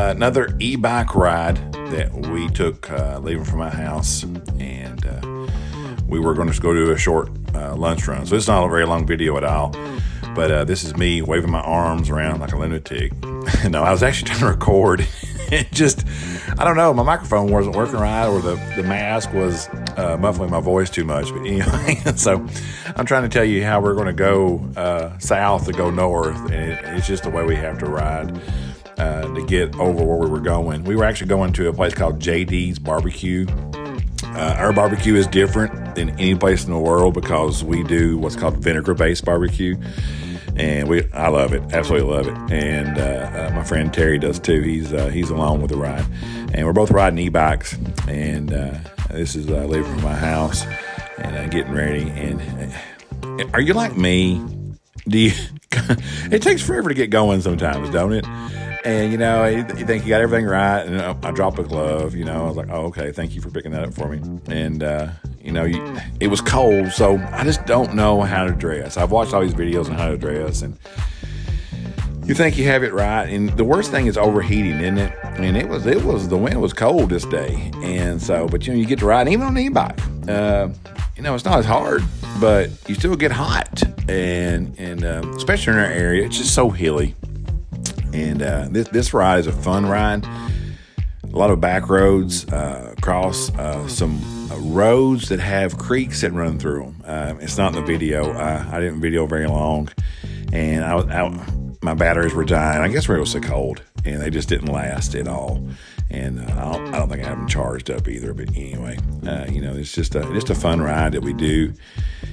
another e-bike ride that we took leaving from my house, and we were going to go do a short lunch run. So it's not a very long video at all, but this is me waving my arms around like a lunatic. No, I was actually trying to record. It just, I don't know, my microphone wasn't working right, or the mask was muffling my voice too much. But anyway, so I'm trying to tell you how we're going to go south to go north, and it's just the way we have to ride to get over where we were going. We were actually going to a place called JD's Barbecue. Our barbecue is different than any place in the world because we do what's called vinegar-based barbecue. And I love it, absolutely love it. And my friend Terry does too. He's along with the ride, and we're both riding e-bikes. And this is leaving from my house and getting ready. And are you like me? It takes forever to get going sometimes, don't it? And, you think you got everything right, and I drop a glove, I was like, oh, okay, thank you for picking that up for me. And, it was cold, so I just don't know how to dress. I've watched all these videos on how to dress, and you think you have it right. And the worst thing is overheating, isn't it? And the wind was cold this day. And so, but, you get to ride, even on an e-bike, it's not as hard, but you still get hot. And especially in our area, it's just so hilly. And this ride is a fun ride. A lot of back roads, across some roads that have creeks that run through them. It's not in the video. I didn't video very long, and my batteries were dying. I guess it was so cold, and they just didn't last at all. And I don't think I have them charged up either. But anyway, it's just a fun ride that we do.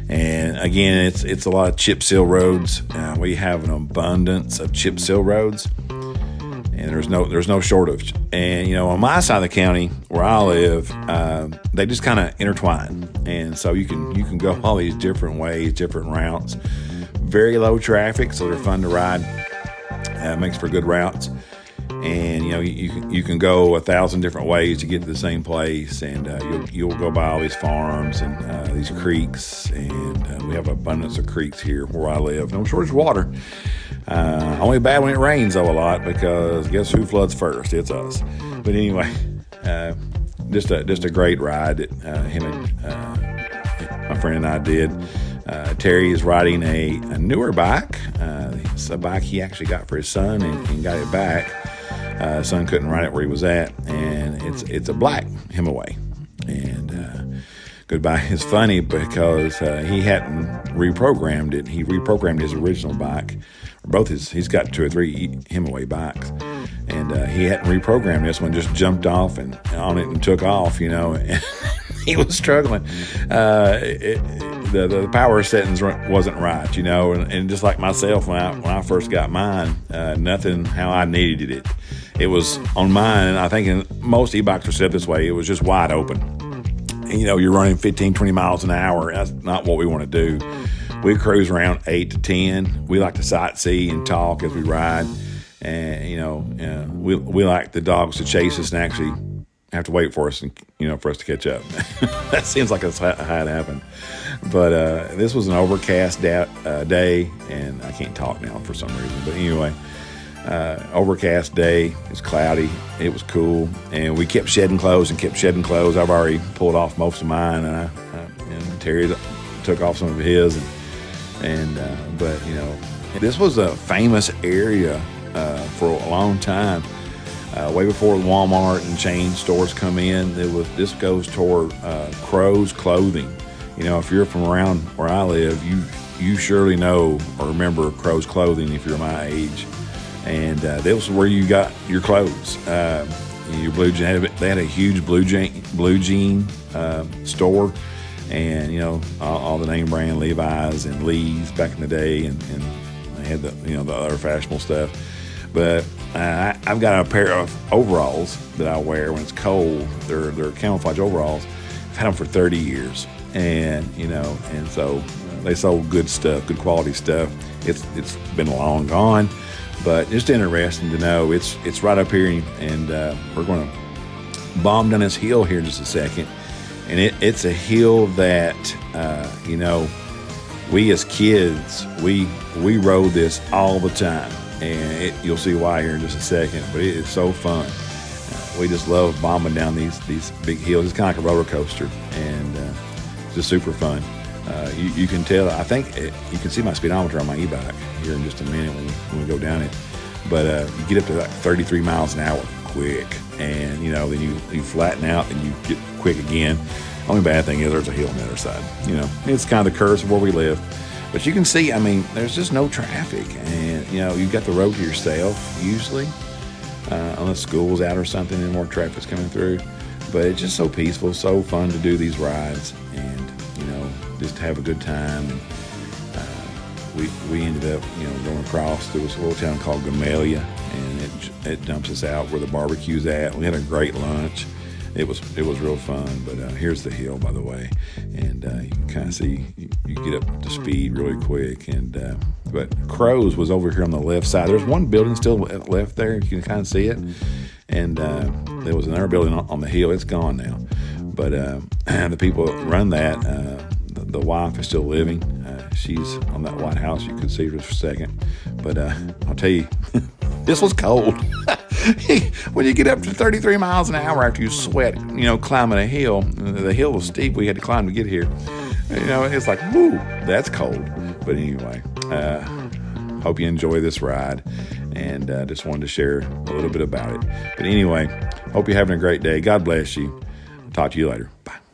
And again, it's a lot of chip seal roads. We have an abundance of chip seal roads, and there's no shortage. And on my side of the county where I live, they just kind of intertwine, and so you can go all these different ways, different routes. Very low traffic, so they're fun to ride. Makes for good routes. And you can go 1,000 different ways to get to the same place, and you'll go by all these farms and these creeks, and we have abundance of creeks here where I live. No shortage of water. Only bad when it rains though a lot, because guess who floods first? It's us. But anyway, just a great ride that him and my friend and I did. Terry is riding a newer bike. It's a bike he actually got for his son and got it back. Son couldn't ride it where he was at, and it's a black Himaway. And goodbye is funny because he hadn't reprogrammed it. He reprogrammed his original bike. He's got 2 or 3 Himaway bikes, and he hadn't reprogrammed this one. Just jumped off and on it and took off. And he was struggling. The power settings wasn't right, and just like myself when I first got mine, nothing how I needed it. It was on mine, and I think in most e-bikes are set this way. It was just wide open. And, you're running 15, 20 miles an hour. That's not what we want to do. We cruise around 8 to 10. We like to sightsee and talk as we ride. And, we like the dogs to chase us and actually have to wait for us and, for us to catch up. That seems like that's how it happened. But this was an overcast day, and I can't talk now for some reason. But anyway, overcast day. It's cloudy. It was cool, and we kept shedding clothes. I've already pulled off most of mine, and Terry took off some of his. But this was a famous area for a long time. Way before Walmart and chain stores come in, this goes toward Crow's Clothing. If you're from around where I live, you surely know or remember Crow's Clothing if you're my age. And that was where you got your clothes. Your blue jean. They had a huge blue jean store, and all the name brand Levi's and Lee's back in the day, and they had the other fashionable stuff. But I've got a pair of overalls that I wear when it's cold. They're camouflage overalls. I've had them for 30 years, and so they sold good stuff, good quality stuff. It's been long gone, but just interesting to know. It's right up here, and we're going to bomb down this hill here in just a second. And it's a hill that we as kids we rode this all the time. and you'll see why here in just a second. But it is so fun. We just love bombing down these big hills. It's kind of like a roller coaster, and it's just super fun. You can tell. I think you can see my speedometer on my e-bike here in just a minute when we go down it. But you get up to like 33 miles an hour quick, and then you flatten out and you get quick again. Only bad thing is there's a hill on the other side. It's kind of the curse of where we live. But you can see, there's just no traffic, and you've got the road to yourself usually, unless school's out or something and more traffic's coming through. But it's just so peaceful, so fun to do these rides, and just have a good time. And we ended up going across through this little town called Gamelia, and it dumps us out where the barbecue's at. We had a great lunch. It was real fun. But here's the hill, by the way, and you can kind of see you get up to speed really quick. And but Crows was over here on the left side. There's one building still left there. You can kind of see it. And there was another building on the hill. It's gone now. But the people that run that, the wife is still living. She's on that White House. You could see her for a second. But I'll tell you, this was cold. When you get up to 33 miles an hour after you sweat, climbing a hill, the hill was steep. We had to climb to get here. It's like, whoo, that's cold. But anyway, hope you enjoy this ride, and just wanted to share a little bit about it. But anyway, hope you're having a great day. God bless you. Talk to you later. Bye.